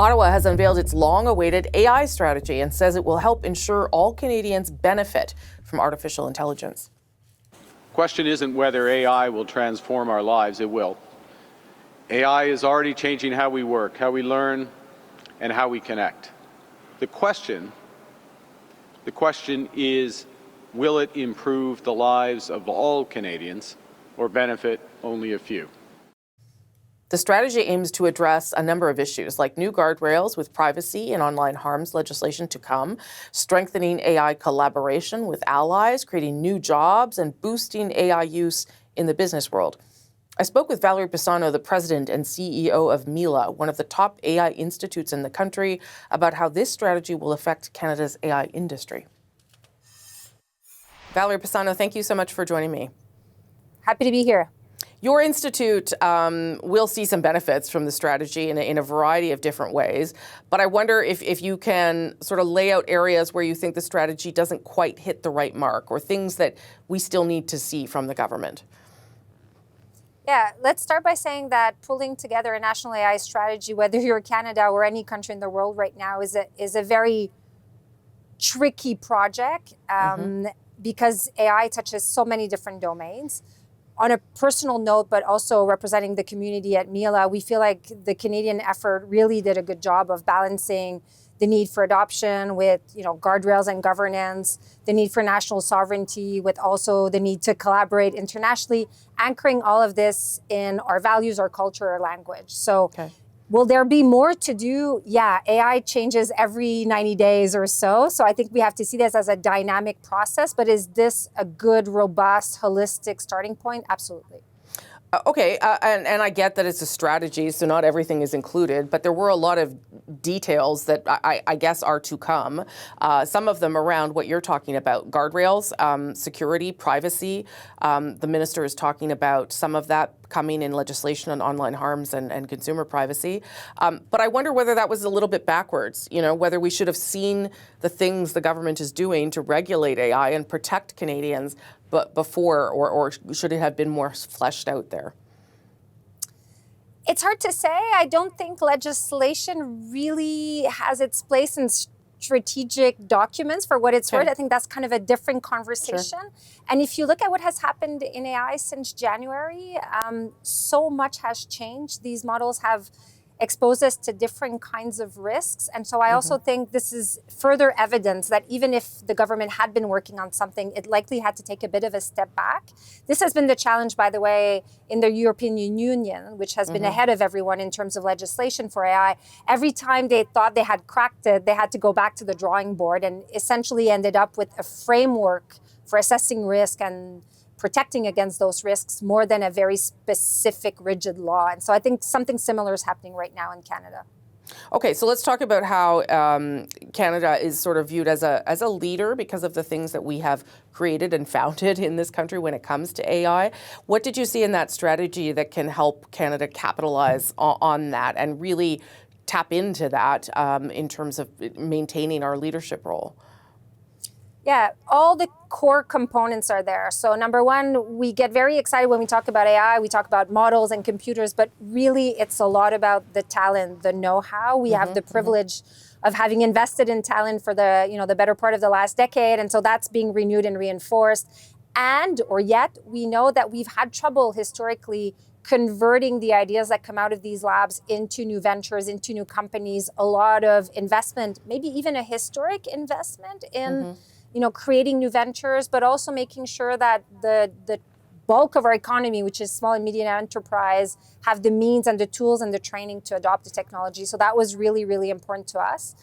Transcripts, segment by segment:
Ottawa has unveiled its long-awaited AI strategy and says it will help ensure all Canadians benefit from artificial intelligence. The question isn't whether AI will transform our lives, it will. AI is already changing how we work, how we learn, and how we connect. The question is, will it improve the lives of all Canadians or benefit only a few? The strategy aims to address a number of issues, like new guardrails with privacy and online harms legislation to come, strengthening AI collaboration with allies, creating new jobs, and boosting AI use in the business world. I spoke with Valérie Pisano, the president and CEO of Mila, one of the top AI institutes in the country, about how this strategy will affect Canada's AI industry. Valérie Pisano, thank you so much for joining me. Happy to be here. Your institute will see some benefits from the strategy in a variety of different ways, but I wonder if you can sort of lay out areas where you think the strategy doesn't quite hit the right mark, or things that we still need to see from the government. Yeah, let's start by saying that pulling together a national AI strategy, whether you're Canada or any country in the world right now, is a very tricky project because AI touches so many different domains. On a personal note, but also representing the community at Mila, we feel like the Canadian effort really did a good job of balancing the need for adoption with, guardrails and governance, the need for national sovereignty with also the need to collaborate internationally, anchoring all of this in our values, our culture, our language. So will there be more to do? Yeah, AI changes every 90 days or so. So I think we have to see this as a dynamic process. But is this a good, robust, holistic starting point? Absolutely. Okay, and I get that it's a strategy, so not everything is included, but there were a lot of details that I guess are to come. Some of them around what you're talking about, guardrails, security, privacy. The minister is talking about some of that coming in legislation on online harms and consumer privacy. But I wonder whether that was a little bit backwards, whether we should have seen the things the government is doing to regulate AI and protect Canadians but before, or should it have been more fleshed out there? It's hard to say. I don't think legislation really has its place in strategic documents for what it's worth. I think that's kind of a different conversation. Sure. And if you look at what has happened in AI since January, so much has changed. These models have exposed us to different kinds of risks. And so I also think this is further evidence that even if the government had been working on something, it likely had to take a bit of a step back. This has been the challenge, by the way, in the European Union, which has been ahead of everyone in terms of legislation for AI. Every time they thought they had cracked it, they had to go back to the drawing board and essentially ended up with a framework for assessing risk and protecting against those risks more than a very specific, rigid law. And so I think something similar is happening right now in Canada. Okay, so let's talk about how Canada is sort of viewed as a leader because of the things that we have created and founded in this country when it comes to AI. What did you see in that strategy that can help Canada capitalize on that and really tap into that in terms of maintaining our leadership role? Yeah, all the core components are there. So number one, we get very excited when we talk about AI, we talk about models and computers, but really it's a lot about the talent, the know-how. We have the privilege of having invested in talent for the better part of the last decade. And so that's being renewed and reinforced. Yet we know that we've had trouble historically converting the ideas that come out of these labs into new ventures, into new companies, a lot of investment, maybe even a historic investment in creating new ventures, but also making sure that the bulk of our economy, which is small and medium enterprise, have the means and the tools and the training to adopt the technology. So that was really, really important to us.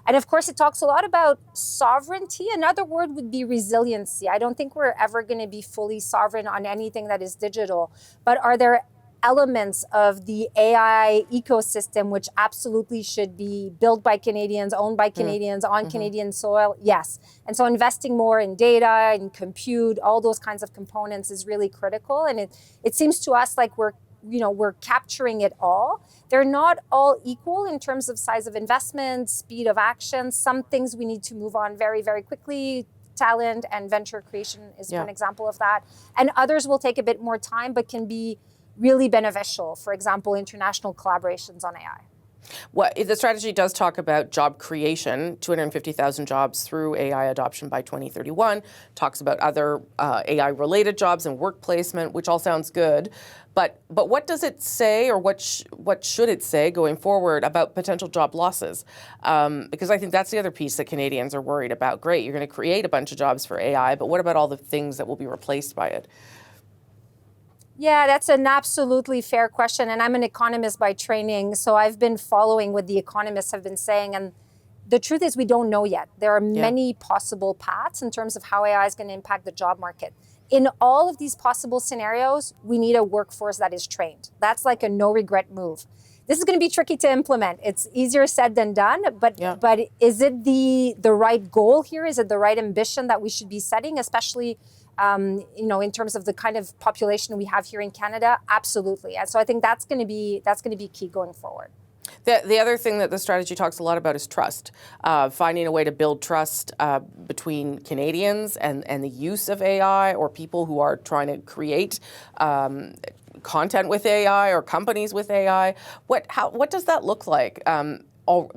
And of course, it talks a lot about sovereignty. Another word would be resiliency. I don't think we're ever going to be fully sovereign on anything that is digital, but are there elements of the AI ecosystem which absolutely should be built by Canadians, owned by Canadians, on Canadian soil? Yes. And so investing more in data and compute, all those kinds of components is really critical. And it seems to us like we're capturing it all. They're not all equal in terms of size of investment, speed of action. Some things we need to move on very, very quickly. Talent and venture creation is one example of that. And others will take a bit more time, but can be really beneficial. For example, international collaborations on AI. The strategy does talk about job creation, 250,000 jobs through AI adoption by 2031, talks about other AI-related jobs and work placement, which all sounds good. But what does it say, or what should it say going forward about potential job losses? Because I think that's the other piece that Canadians are worried about. Great, you're going to create a bunch of jobs for AI, but what about all the things that will be replaced by it? Yeah, that's an absolutely fair question. And I'm an economist by training, so I've been following what the economists have been saying. And the truth is we don't know yet. There are many possible paths in terms of how AI is going to impact the job market. In all of these possible scenarios, we need a workforce that is trained. That's like a no-regret move. This is going to be tricky to implement. It's easier said than done, but is it the right goal here? Is it the right ambition that we should be setting, especially in terms of the kind of population we have here in Canada? Absolutely. And so I think that's going to be key going forward. The other thing that the strategy talks a lot about is trust, finding a way to build trust between Canadians and the use of AI, or people who are trying to create content with AI, or companies with AI. What does that look like?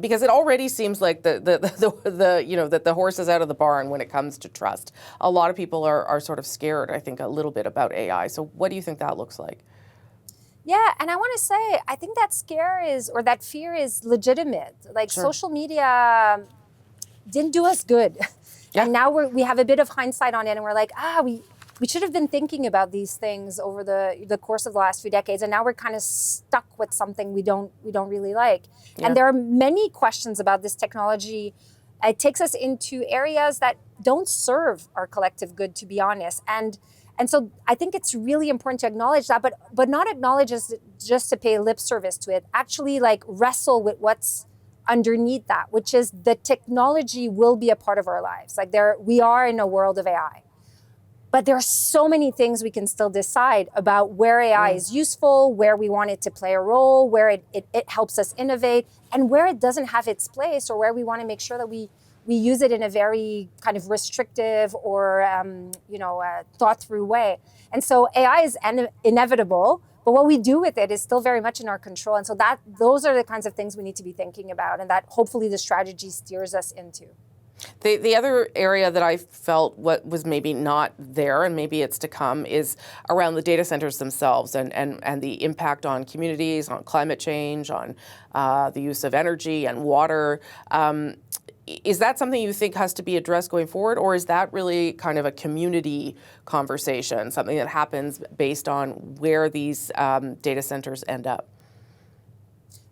Because it already seems like that the horse is out of the barn when it comes to trust. A lot of people are sort of scared, I think, a little bit about AI. So what do you think that looks like? Yeah, and I want to say, I think that that fear is legitimate. Like, social media didn't do us good. Yeah. And now we have a bit of hindsight on it, and we're like, we should have been thinking about these things over the course of the last few decades, and now we're kind of stuck with something we don't really like. Yeah. And there are many questions about this technology. It takes us into areas that don't serve our collective good, to be honest. And so I think it's really important to acknowledge that, but not acknowledge just to pay lip service to it. Actually, like, wrestle with what's underneath that, which is the technology will be a part of our lives. Like, we are in a world of AI. But there are so many things we can still decide about where AI is useful, where we want it to play a role, where it helps us innovate, and where it doesn't have its place, or where we want to make sure that we use it in a very kind of restrictive or thought through way. And so AI is inevitable, but what we do with it is still very much in our control. And so those are the kinds of things we need to be thinking about, and that hopefully the strategy steers us into. The other area that I felt what was maybe not there, and maybe it's to come, is around the data centers themselves and the impact on communities, on climate change, on the use of energy and water. Is that something you think has to be addressed going forward, or is that really kind of a community conversation, something that happens based on where these data centers end up?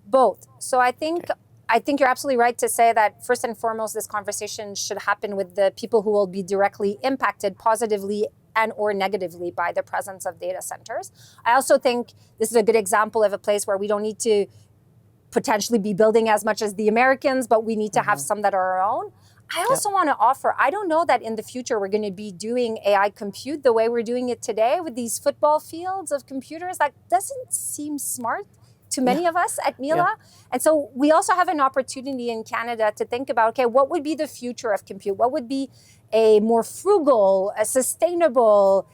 Both. So I think you're absolutely right to say that first and foremost, this conversation should happen with the people who will be directly impacted positively and or negatively by the presence of data centers. I also think this is a good example of a place where we don't need to potentially be building as much as the Americans, but we need to have some that are our own. I also want to offer, I don't know that in the future we're going to be doing AI compute the way we're doing it today with these football fields of computers. That doesn't seem smart to many of us at Mila. Yeah. And so we also have an opportunity in Canada to think about, okay, what would be the future of compute? What would be a more frugal, a sustainable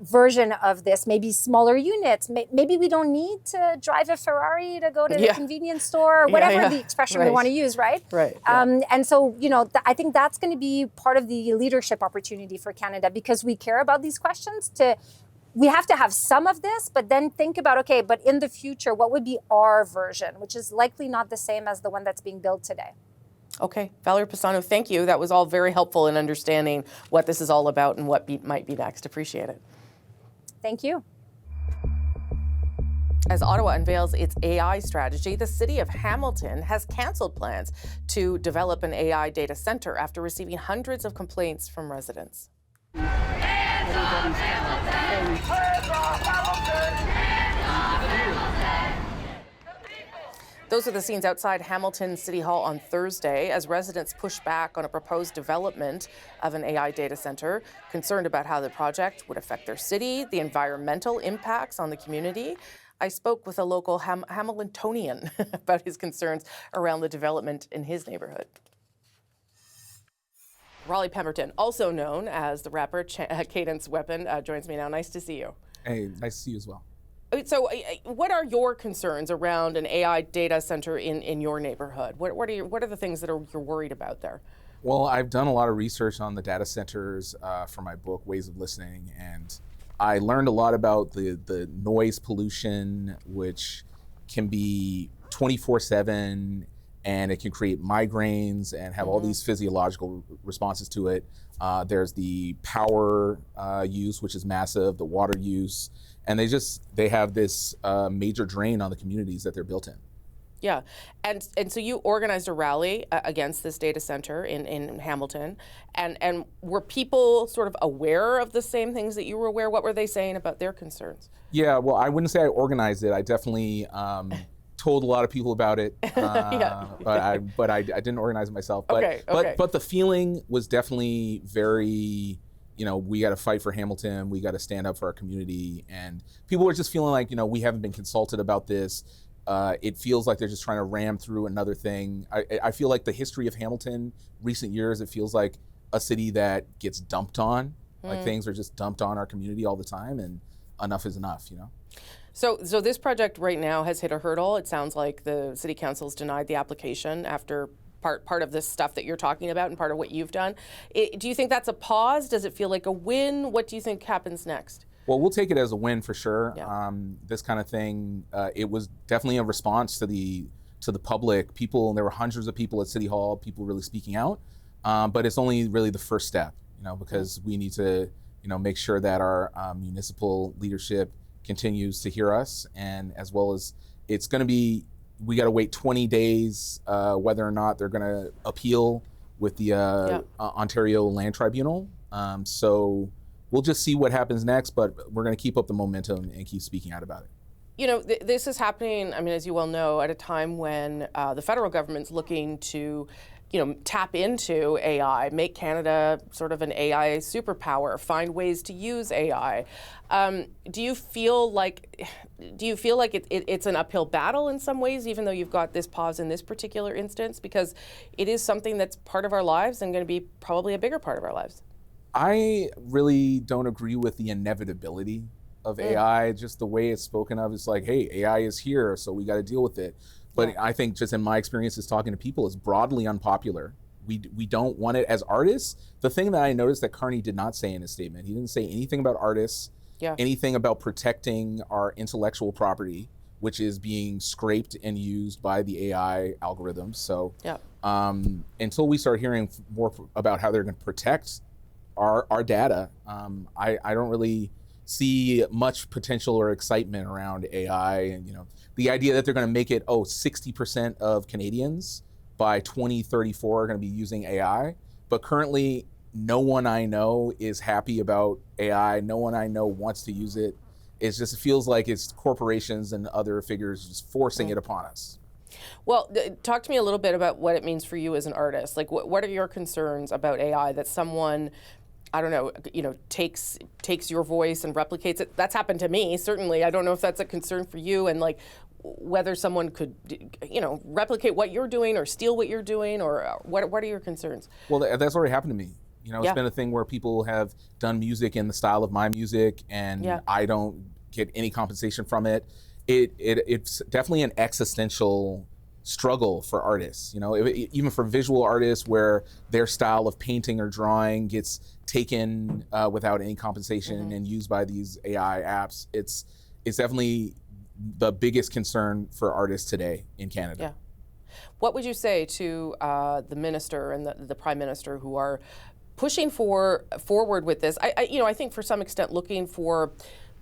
version of this? Maybe smaller units. Maybe we don't need to drive a Ferrari to go to the convenience store, or whatever the expression we want to use, right? Right. And so, I think that's going to be part of the leadership opportunity for Canada, because we care about these questions. We have to have some of this, but then think about, okay, but in the future, what would be our version, which is likely not the same as the one that's being built today. Okay, Valérie Pisano, thank you. That was all very helpful in understanding what this is all about and what might be next. Appreciate it. Thank you. As Ottawa unveils its AI strategy, the city of Hamilton has canceled plans to develop an AI data center after receiving hundreds of complaints from residents. Those are the scenes outside Hamilton City Hall on Thursday as residents push back on a proposed development of an AI data center, concerned about how the project would affect their city, the environmental impacts on the community. I spoke with a local Hamiltonian about his concerns around the development in his neighborhood. Rollie Pemberton, also known as the rapper Cadence Weapon, joins me now. Nice to see you. Hey, nice to see you as well. So what are your concerns around an AI data center in your neighborhood? What are the things that you're worried about there? Well, I've done a lot of research on the data centers for my book, Ways of Listening, and I learned a lot about the noise pollution, which can be 24/7, and it can create migraines and have all these physiological responses to it. There's the power use, which is massive, the water use, and they have this major drain on the communities that they're built in. Yeah, and so you organized a rally against this data center in Hamilton, and were people sort of aware of the same things that you were aware? What were they saying about their concerns? Yeah, well, I wouldn't say I organized it. I definitely told a lot of people about it, but I didn't organize it myself. But, but the feeling was definitely very, we got to fight for Hamilton. We got to stand up for our community, and people were just feeling like, we haven't been consulted about this. It feels like they're just trying to ram through another thing. I feel like the history of Hamilton, recent years, it feels like a city that gets dumped on. Like things are just dumped on our community all the time, and enough is enough, So this project right now has hit a hurdle. It sounds like the city council's denied the application after part of this stuff that you're talking about and part of what you've done. Do you think that's a pause? Does it feel like a win? What do you think happens next? Well, we'll take it as a win for sure. Yeah. This kind of thing, it was definitely a response to the public. There were hundreds of people at City Hall, people really speaking out. But it's only really the first step, because we need to, make sure that our municipal leadership continues to hear us, and as well as we got to wait 20 days whether or not they're going to appeal with the Ontario Land Tribunal. So we'll just see what happens next, but we're going to keep up the momentum and keep speaking out about it. This is happening, as you well know, at a time when the federal government's looking to, tap into AI, make Canada sort of an AI superpower, find ways to use AI. Do you feel like it's an uphill battle in some ways, even though you've got this pause in this particular instance, because it is something that's part of our lives and going to be probably a bigger part of our lives? I really don't agree with the inevitability of AI. Just the way it's spoken of, it's like, hey, AI is here, so we got to deal with it. But I think just in my experiences talking to people, it's broadly unpopular. We don't want it as artists. The thing that I noticed that Carney did not say in his statement, he didn't say anything about artists, anything about protecting our intellectual property, which is being scraped and used by the AI algorithms. So until we start hearing more about how they're going to protect our data, I don't really see much potential or excitement around AI. And the idea that they're going to make it 60% of Canadians by 2034 are going to be using AI, but currently no one I know is happy about AI. No one I know wants to use it. It feels like it's corporations and other figures just forcing it upon us. Well, talk to me a little bit about what it means for you as an artist. Like, what are your concerns about AI, that someone, I don't know, takes your voice and replicates it? That's happened to me, certainly. I don't know if that's a concern for you, and whether someone could, replicate what you're doing or steal what you're doing, or what are your concerns? Well, that's already happened to me. It's been a thing where people have done music in the style of my music, and I don't get any compensation from it. It's definitely an existential struggle for artists, even for visual artists, where their style of painting or drawing gets taken without any compensation and used by these AI apps. It's definitely the biggest concern for artists today in Canada. Yeah. What would you say to the minister and the prime minister who are pushing forward with this? I think for some extent looking for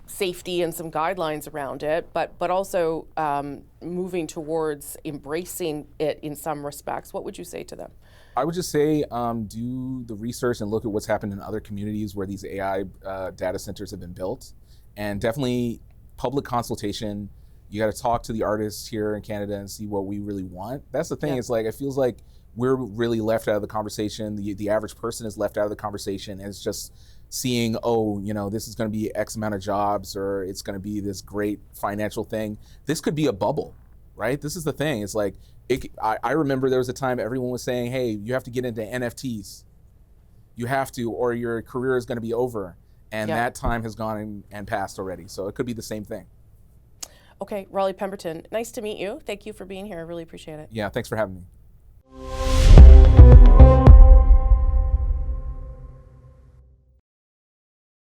safety and some guidelines around it, but also moving towards embracing it in some respects. What would you say to them? I would just say do the research and look at what's happened in other communities where these AI data centers have been built, and definitely public consultation. You got to talk to the artists here in Canada and see what we really want. That's the thing. It's like, it feels like we're really left out of the conversation. The average person is left out of the conversation, and it's just seeing, this is going to be X amount of jobs, or it's going to be this great financial thing. This could be a bubble, right? This is the thing. It's like, I remember there was a time everyone was saying, hey, you have to get into NFTs. You have to, or your career is going to be over. And that time has gone and passed already. So it could be the same thing. Okay, Rollie Pemberton, nice to meet you. Thank you for being here. I really appreciate it. Yeah, thanks for having me.